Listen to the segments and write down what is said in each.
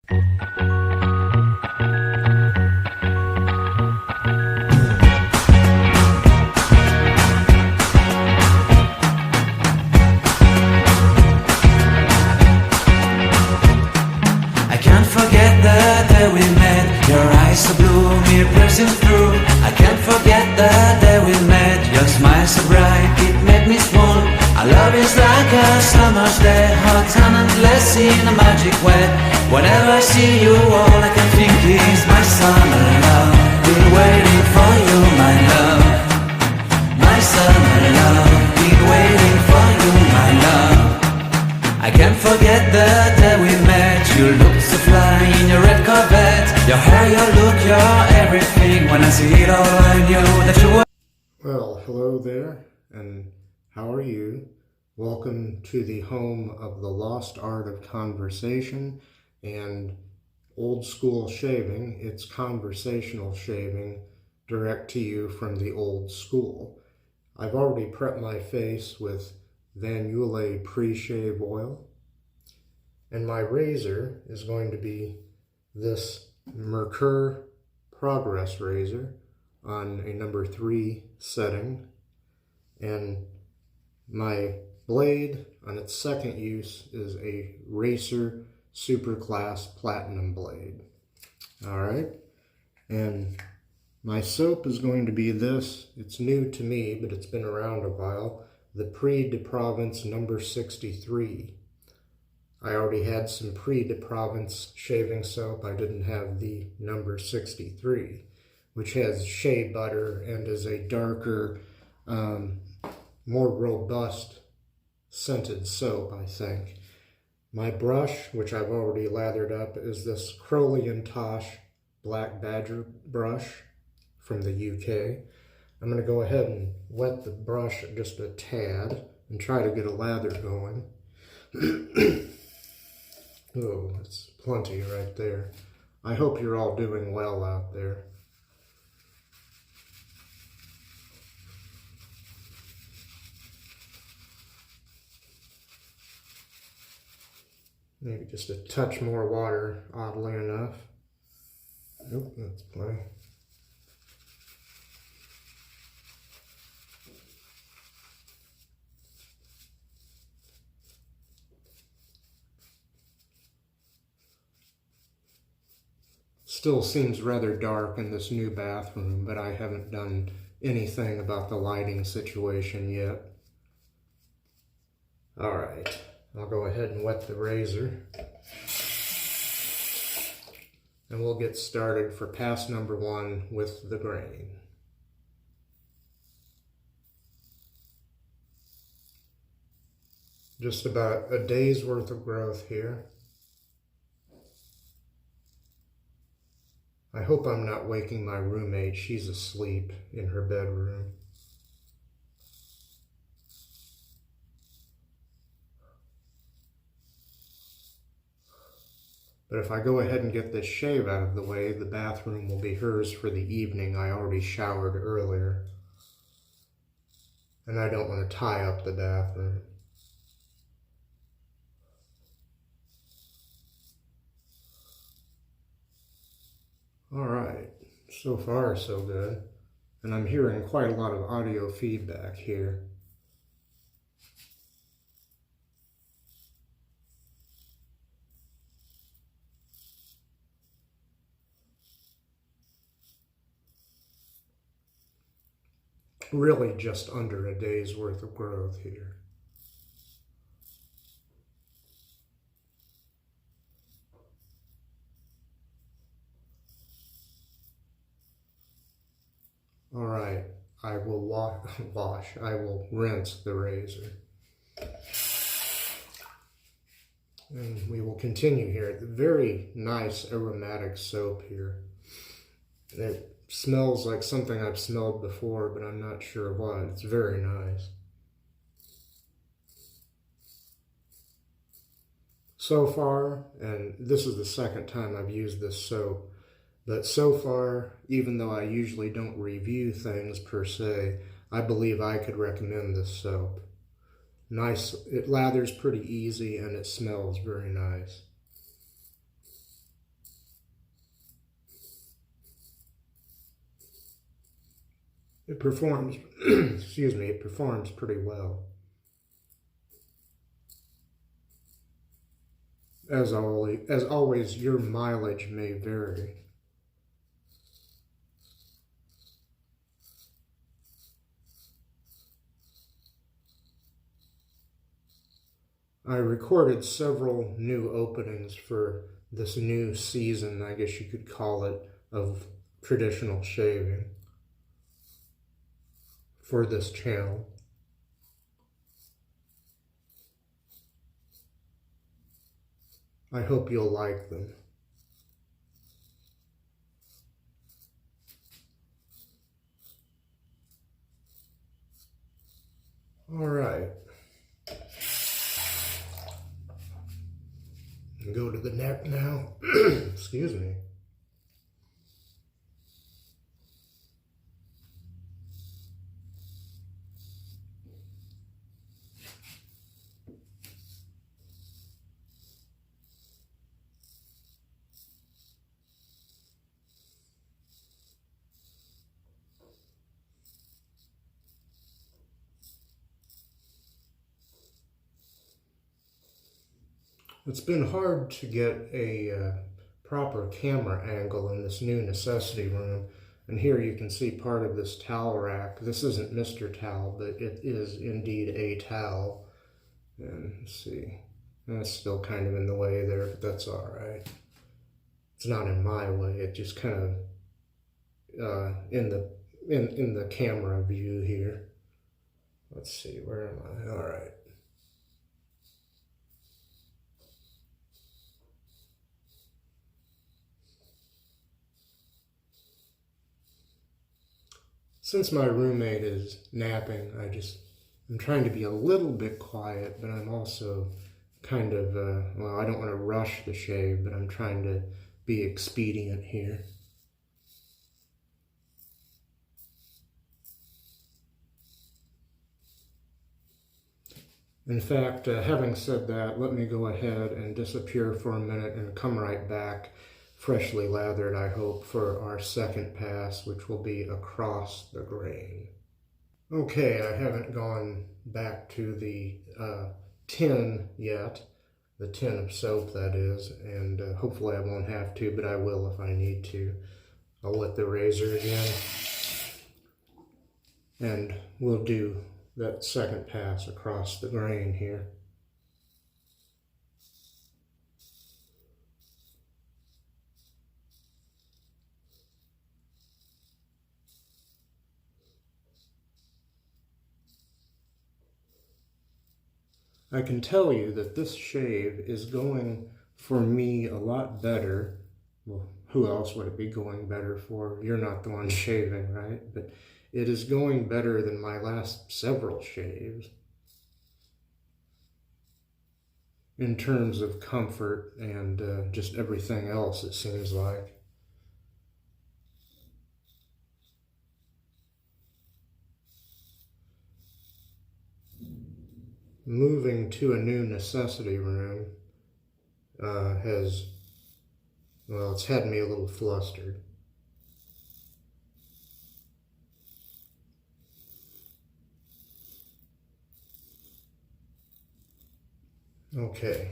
I can't forget the day we met. Your eyes so blue, me piercing through. I can't forget the day we met. Your smile so bright, it made me swoon. Our love is like a summer's day, hot and endless in a magic way. Whenever I see you, all I can think is my summer love. Been waiting for you, my love. My summer love. Been waiting for you, my love. I can't forget the day we met. You looked so fly in your red Corvette. Your hair, your look, your everything. When I see it all, I knew that you were. Well, hello there, and how are you? Welcome to the home of the lost art of conversation and old school shaving. It's conversational shaving direct to you from the old school. I've already prepped my face with Van Yulay pre-shave oil, and my razor is going to be this Merkur Progress razor on a number 3 setting, and my blade on its second use is a Racer Superclass Platinum blade. Alright, and my soap is going to be this. It's new to me, but it's been around a while. The de Provence number 63. I already had some de Provence shaving soap. I didn't have the number 63, which has shea butter and is a darker, more robust scented soap, I think. My brush, which I've already lathered up, is this Crowley Tosh Black Badger brush from the UK. I'm going to go ahead and wet the brush just a tad and try to get a lather going. Oh, that's plenty right there. I hope you're all doing well out there. Maybe just a touch more water, oddly enough. Nope, that's plenty. Still seems rather dark in this new bathroom, but I haven't done anything about the lighting situation yet. Alright, I'll go ahead and wet the razor. And we'll get started for pass number 1 with the grain. Just about a day's worth of growth here. I hope I'm not waking my roommate. She's asleep in her bedroom. But if I go ahead and get this shave out of the way, the bathroom will be hers for the evening. I already showered earlier, and I don't want to tie up the bathroom. Alright, so far so good. And I'm hearing quite a lot of audio feedback here. Really just under a day's worth of growth here. All right, I will I will rinse the razor. And we will continue here. Very nice aromatic soap here. It smells like something I've smelled before, but I'm not sure what. It's very nice. So far, and this is the second time I've used this soap, but so far, even though I usually don't review things per se, I believe I could recommend this soap. Nice, it lathers pretty easy and it smells very nice. it performs, excuse me, it performs pretty well. As always, your mileage may vary. I recorded several new openings for this new season, I guess you could call it, of traditional shaving for this channel. I hope you'll like them. All right. Go to the neck now. Excuse me. It's been hard to get a proper camera angle in this new necessity room. And here you can see part of this towel rack. This isn't Mr. Towel, but it is indeed a towel. And let's see, that's still kind of in the way there, but that's all right. It's not in my way. It just kind of in the camera view here. Let's see, where am I? All right. Since my roommate is napping, I'm trying to be a little bit quiet, but I'm also kind of, well, I don't want to rush the shave, but I'm trying to be expedient here. In fact, having said that, let me go ahead and disappear for a minute and come right back, freshly lathered, I hope, for our second pass, which will be across the grain. Okay, I haven't gone back to the tin yet, the tin of soap that is, and hopefully I won't have to, but I will if I need to. I'll wet the razor again, and we'll do that second pass across the grain here. I can tell you that this shave is going for me a lot better. Well, who else would it be going better for? You're not the one shaving, right? But it is going better than my last several shaves in terms of comfort and just everything else, it seems like. Moving to a new necessity room it's had me a little flustered. Okay.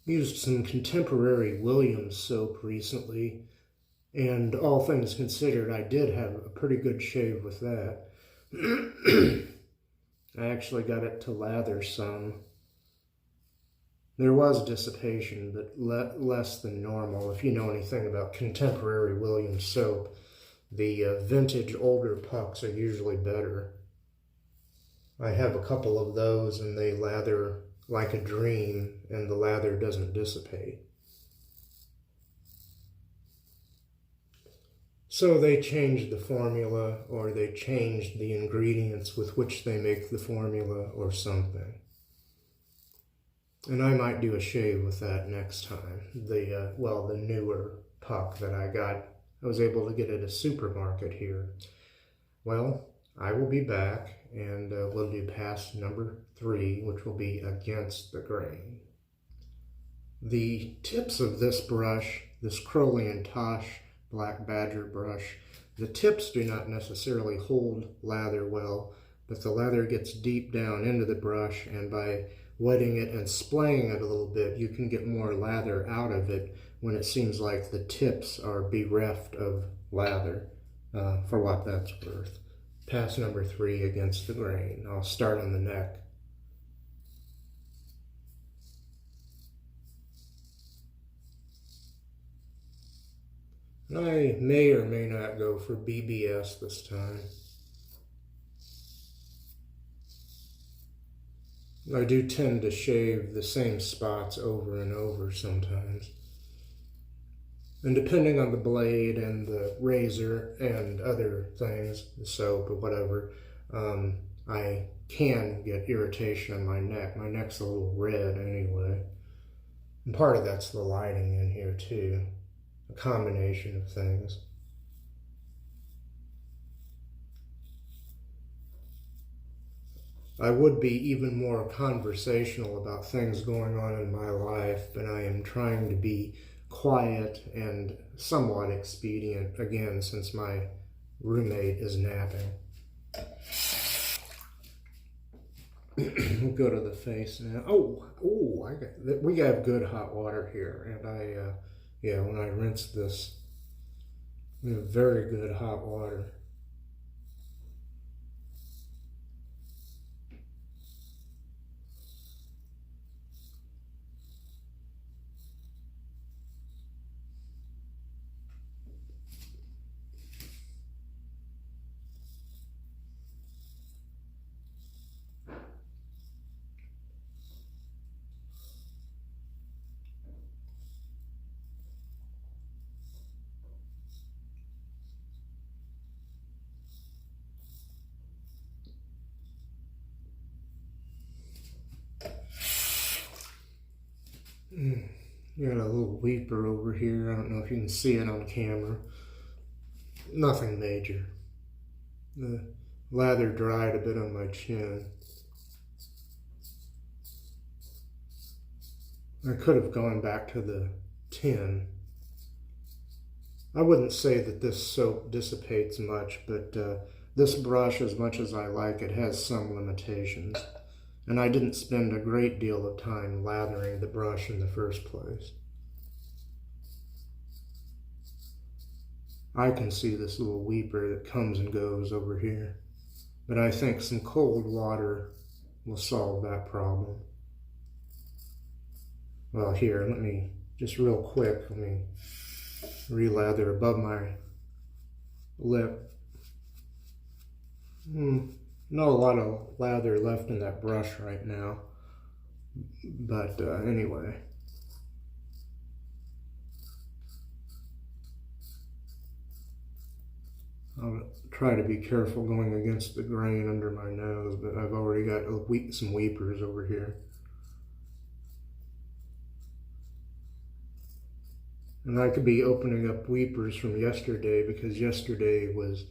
Used some contemporary Williams soap recently, and all things considered, I did have a pretty good shave with that. I actually got it to lather some. There was dissipation, but less than normal. If you know anything about contemporary Williams soap, the vintage older pucks are usually better. I have a couple of those and they lather like a dream and the lather doesn't dissipate. So they changed the formula, or they changed the ingredients with which they make the formula or something. And I might do a shave with that next time. The newer puck that I got, I was able to get at a supermarket here. Well, I will be back and we'll do pass number 3, which will be against the grain. The tips of this brush, this Crowley Tosh Black Badger brush, the tips do not necessarily hold lather well, but the lather gets deep down into the brush, and by wetting it and splaying it a little bit, you can get more lather out of it when it seems like the tips are bereft of lather, for what that's worth. Pass number 3 against the grain. I'll start on the neck. I may or may not go for BBS this time. I do tend to shave the same spots over and over sometimes. And depending on the blade and the razor and other things, the soap or whatever, I can get irritation on my neck. My neck's a little red anyway. And part of that's the lighting in here too. A combination of things. I would be even more conversational about things going on in my life, but I am trying to be quiet and somewhat expedient, again, since my roommate is napping. We'll go to the face now. We have good hot water here, and when I rinse this, we have very good hot water. Got a little weeper over here. I don't know if you can see it on camera. Nothing major. The lather dried a bit on my chin. I could have gone back to the tin. I wouldn't say that this soap dissipates much, but this brush, as much as I like it, has some limitations. And I didn't spend a great deal of time lathering the brush in the first place. I can see this little weeper that comes and goes over here, but I think some cold water will solve that problem. Well, here, let me, just real quick, let me re-lather above my lip. Not a lot of lather left in that brush right now, but anyway. I'll try to be careful going against the grain under my nose, but I've already got some weepers over here. And I could be opening up weepers from yesterday, because yesterday was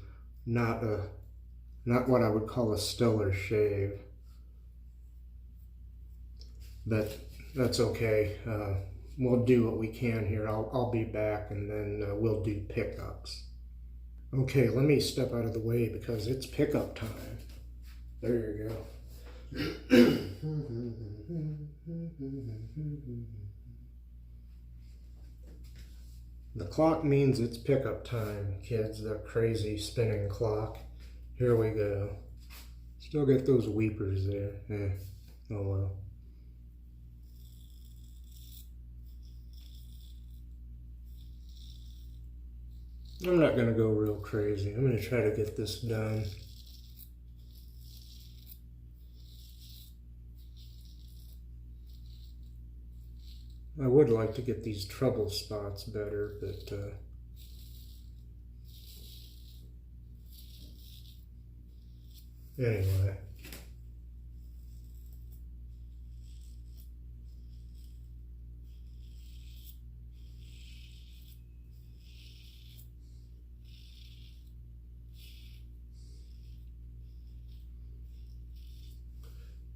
not what I would call a stellar shave. But that's okay. We'll do what we can here. I'll be back, and then we'll do pickups. Okay, let me step out of the way because it's pickup time. There you go. The clock means it's pickup time, kids. That crazy spinning clock. Here we go. Still got those weepers there. Oh well. I'm not gonna go real crazy. I'm gonna try to get this done. I would like to get these trouble spots better, but anyway.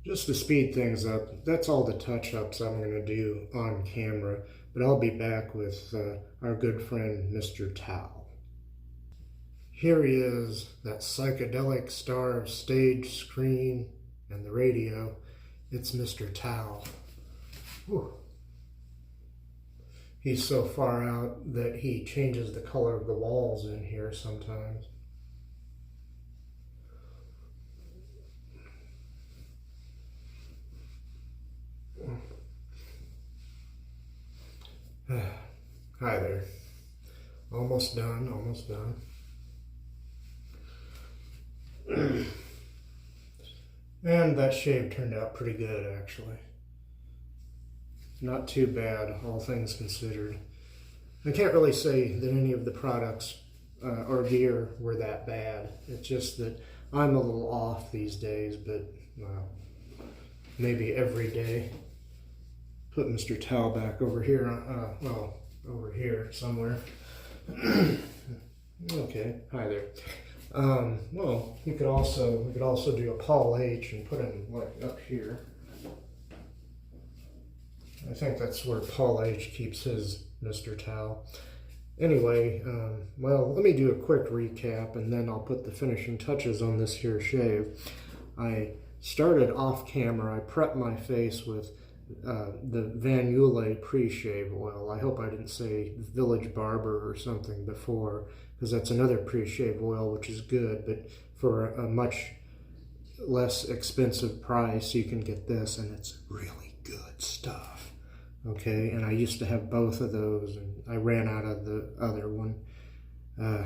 Just to speed things up, that's all the touch-ups I'm going to do on camera, but I'll be back with our good friend Mr. Tao. Here he is, that psychedelic star of stage, screen, and the radio. It's Mr. Tao. Whew. He's so far out that he changes the color of the walls in here sometimes. Hi there. Almost done, almost done. And that shave turned out pretty good, actually. Not too bad, all things considered. I can't really say that any of the products or gear were that bad. It's just that I'm a little off these days, but well, maybe every day. Put Mr. Towel back over here, well, over here somewhere. Okay, hi there. Well, we could also do a Paul H and put him like up here. I think that's where Paul H keeps his Mr. Towel. Anyway, well, let me do a quick recap and then I'll put the finishing touches on this here shave. I started off camera, I prepped my face with the Van Yulay pre-shave oil. I hope I didn't say Village Barber or something before, because that's another pre-shave oil which is good, but for a much less expensive price you can get this, and it's really good stuff. Okay, and I used to have both of those and I ran out of the other one.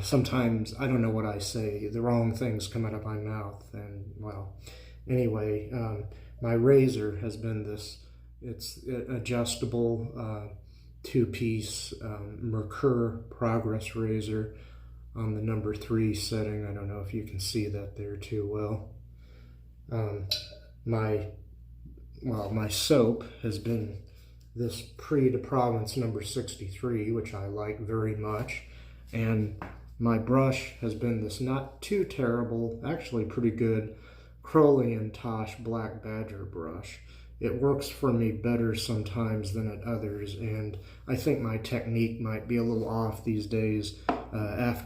Sometimes, I don't know what I say, the wrong things come out of my mouth, and well, anyway, my razor has been this, it's adjustable two-piece Merkur Progress razor on the number 3 setting. I don't know if you can see that there too well. My soap has been this Prix de Provence number 63, which I like very much, and my brush has been this not too terrible, actually pretty good, Crowley Tosh Black Badger brush. It works for me better sometimes than at others, and I think my technique might be a little off these days.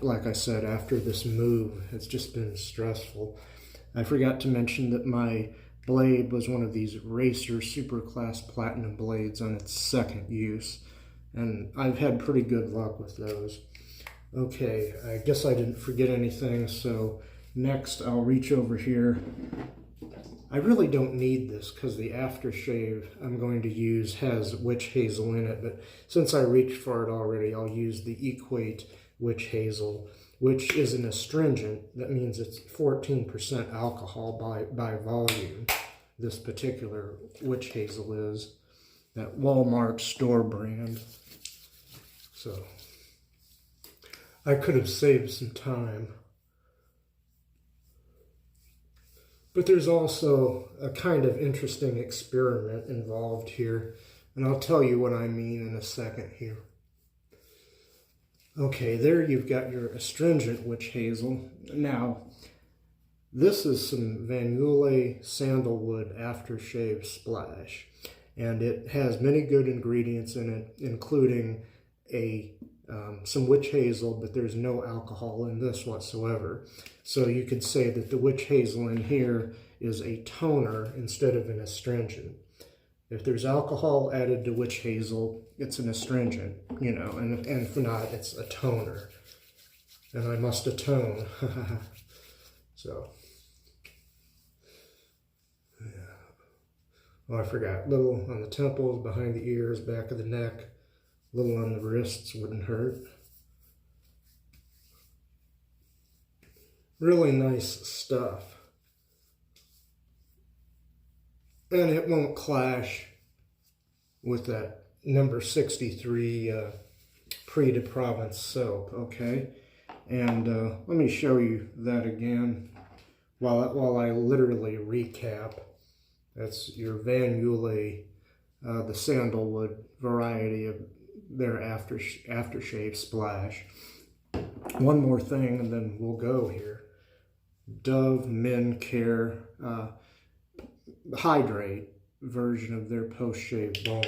Like I said, after this move, it's just been stressful. I forgot to mention that my blade was one of these Racer Superclass Platinum blades on its second use, and I've had pretty good luck with those. Okay, I guess I didn't forget anything, so next I'll reach over here. I really don't need this because the aftershave I'm going to use has witch hazel in it, but since I reached for it already, I'll use the Equate witch hazel, which is an astringent. That means it's 14% alcohol by volume. This particular witch hazel is that Walmart store brand. So I could have saved some time. But there's also a kind of interesting experiment involved here, and I'll tell you what I mean in a second here. Okay, there you've got your astringent witch hazel. Now, this is some Yulay Sandalwood aftershave splash, and it has many good ingredients in it, including some witch hazel, but there's no alcohol in this whatsoever. So you could say that the witch hazel in here is a toner instead of an astringent. If there's alcohol added to witch hazel, it's an astringent, you know, and if not, it's a toner. And I must atone. So, yeah. Oh, I forgot. Little on the temples, behind the ears, back of the neck. Little on the wrists wouldn't hurt. Really nice stuff. And it won't clash with that number 63 Prix de Provence soap, okay? And let me show you that again while I literally recap. That's your Van Yulay, the sandalwood variety of their aftershave splash. One more thing and then we'll go here. Dove Men Hydrate version of their post-shave balm.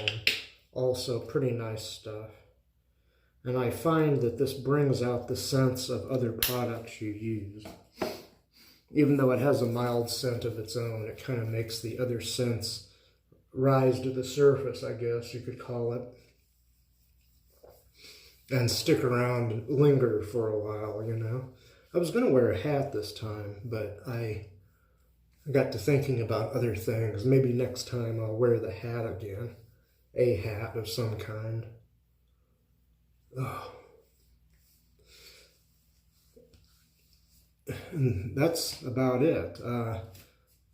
Also pretty nice stuff. And I find that this brings out the scents of other products you use. Even though it has a mild scent of its own, it kind of makes the other scents rise to the surface, I guess you could call it. And stick around, linger for a while, you know. I was going to wear a hat this time, but I got to thinking about other things. Maybe next time I'll wear the hat again. A hat of some kind. Oh. And that's about it.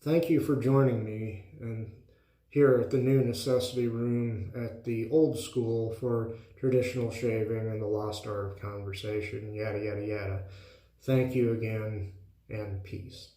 Thank you for joining me and here at the new necessity room at the old school for traditional shaving and the lost art of conversation, yada, yada, yada. Thank you again, and peace.